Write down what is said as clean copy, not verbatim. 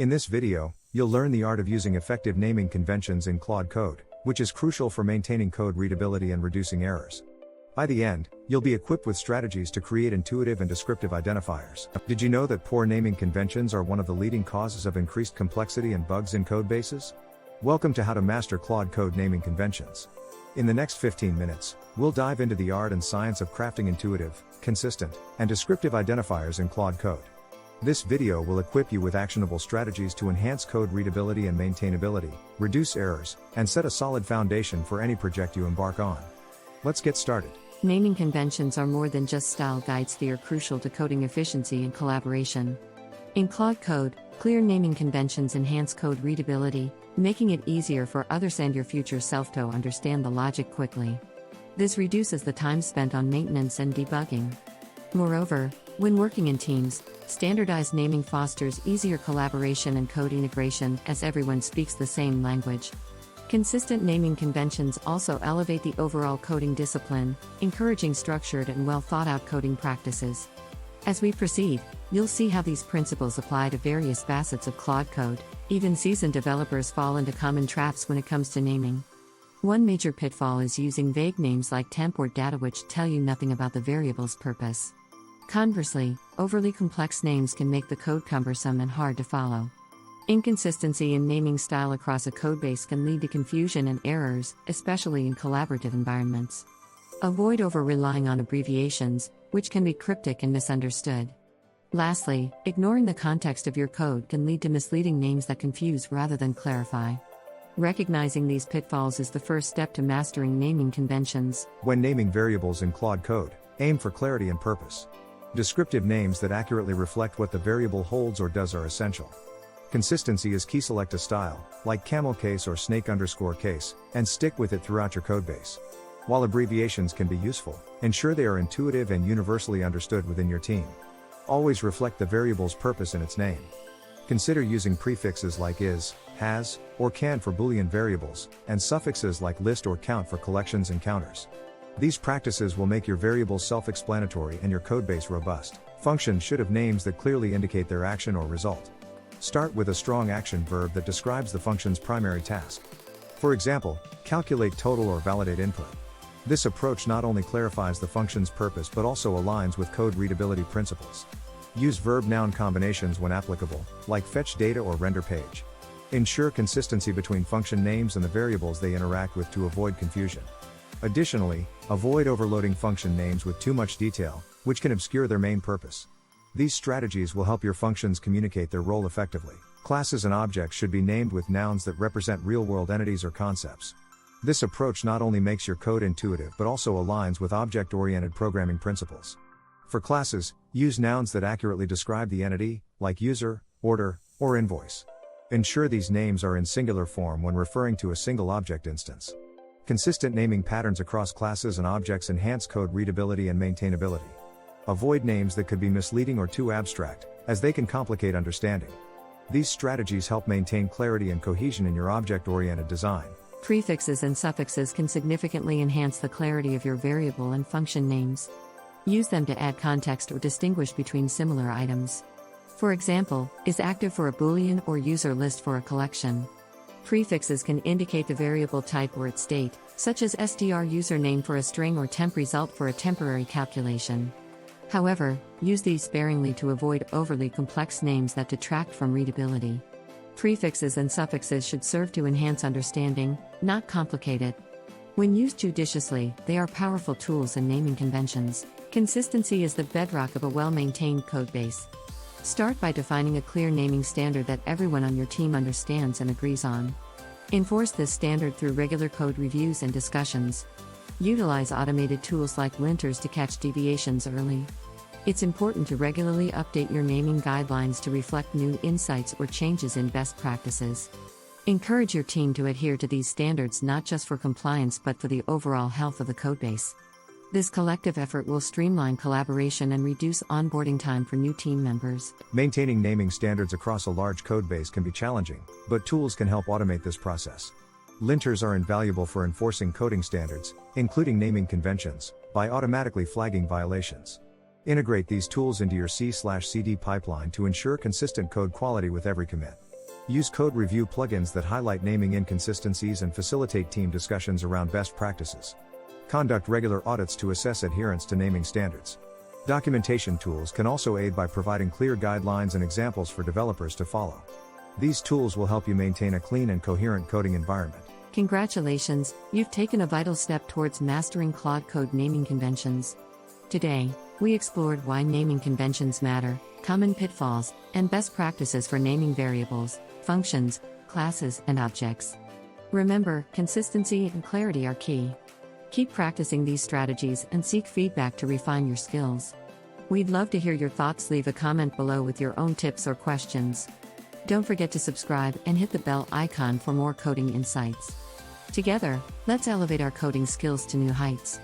In this video, you'll learn the art of using effective naming conventions in ClaudeCode, which is crucial for maintaining code readability and reducing errors. By the end, you'll be equipped with strategies to create intuitive and descriptive identifiers. Did you know that poor naming conventions are one of the leading causes of increased complexity and bugs in code bases? Welcome to How to Master ClaudeCode Naming Conventions. In the next 15 minutes, we'll dive into the art and science of crafting intuitive, consistent, and descriptive identifiers in ClaudeCode. This video will equip you with actionable strategies to enhance code readability and maintainability, reduce errors, and set a solid foundation for any project you embark on. Let's get started. Naming conventions are more than just style guides, they are crucial to coding efficiency and collaboration. In ClaudeCode, clear naming conventions enhance code readability, making it easier for others and your future self to understand the logic quickly. This reduces the time spent on maintenance and debugging. Moreover, when working in teams, standardized naming fosters easier collaboration and code integration as everyone speaks the same language. Consistent naming conventions also elevate the overall coding discipline, encouraging structured and well-thought-out coding practices. As we proceed, you'll see how these principles apply to various facets of ClaudeCode. Even seasoned developers fall into common traps when it comes to naming. One major pitfall is using vague names like temp or data which tell you nothing about the variable's purpose. Conversely, overly complex names can make the code cumbersome and hard to follow. Inconsistency in naming style across a codebase can lead to confusion and errors, especially in collaborative environments. Avoid over-relying on abbreviations, which can be cryptic and misunderstood. Lastly, ignoring the context of your code can lead to misleading names that confuse rather than clarify. Recognizing these pitfalls is the first step to mastering naming conventions. When naming variables in ClaudeCode, aim for clarity and purpose. Descriptive names that accurately reflect what the variable holds or does are essential. Consistency is key. Select a style, like camel case or snake underscore case, and stick with it throughout your codebase. While abbreviations can be useful, ensure they are intuitive and universally understood within your team. Always reflect the variable's purpose in its name. Consider using prefixes like is, has, or can for Boolean variables, and suffixes like list or count for collections and counters. These practices will make your variables self-explanatory and your codebase robust. Functions should have names that clearly indicate their action or result. Start with a strong action verb that describes the function's primary task. For example, calculate total or validate input. This approach not only clarifies the function's purpose but also aligns with code readability principles. Use verb-noun combinations when applicable, like fetch data or render page. Ensure consistency between function names and the variables they interact with to avoid confusion. Additionally, avoid overloading function names with too much detail, which can obscure their main purpose. These strategies will help your functions communicate their role effectively. Classes and objects should be named with nouns that represent real-world entities or concepts. This approach not only makes your code intuitive but also aligns with object-oriented programming principles. For classes, use nouns that accurately describe the entity, like user, order, or invoice. Ensure these names are in singular form when referring to a single object instance. Consistent naming patterns across classes and objects enhance code readability and maintainability. Avoid names that could be misleading or too abstract, as they can complicate understanding. These strategies help maintain clarity and cohesion in your object-oriented design. Prefixes and suffixes can significantly enhance the clarity of your variable and function names. Use them to add context or distinguish between similar items. For example, is active for a Boolean or user list for a collection. Prefixes can indicate the variable type or its state, such as str username for a string or temp result for a temporary calculation. However, use these sparingly to avoid overly complex names that detract from readability. Prefixes and suffixes should serve to enhance understanding, not complicate it. When used judiciously, they are powerful tools in naming conventions. Consistency is the bedrock of a well-maintained codebase. Start by defining a clear naming standard that everyone on your team understands and agrees on. Enforce this standard through regular code reviews and discussions. Utilize automated tools like linters to catch deviations early. It's important to regularly update your naming guidelines to reflect new insights or changes in best practices. Encourage your team to adhere to these standards not just for compliance but for the overall health of the codebase. This collective effort will streamline collaboration and reduce onboarding time for new team members. Maintaining naming standards across a large codebase can be challenging, but tools can help automate this process. Linters are invaluable for enforcing coding standards, including naming conventions, by automatically flagging violations. Integrate these tools into your C/CD pipeline to ensure consistent code quality with every commit. Use code review plugins that highlight naming inconsistencies and facilitate team discussions around best practices. Conduct regular audits to assess adherence to naming standards. Documentation tools can also aid by providing clear guidelines and examples for developers to follow. These tools will help you maintain a clean and coherent coding environment. Congratulations, you've taken a vital step towards mastering ClaudeCode naming conventions. Today, we explored why naming conventions matter, common pitfalls, and best practices for naming variables, functions, classes, and objects. Remember, consistency and clarity are key. Keep practicing these strategies and seek feedback to refine your skills. We'd love to hear your thoughts. Leave a comment below with your own tips or questions. Don't forget to subscribe and hit the bell icon for more coding insights. Together, let's elevate our coding skills to new heights.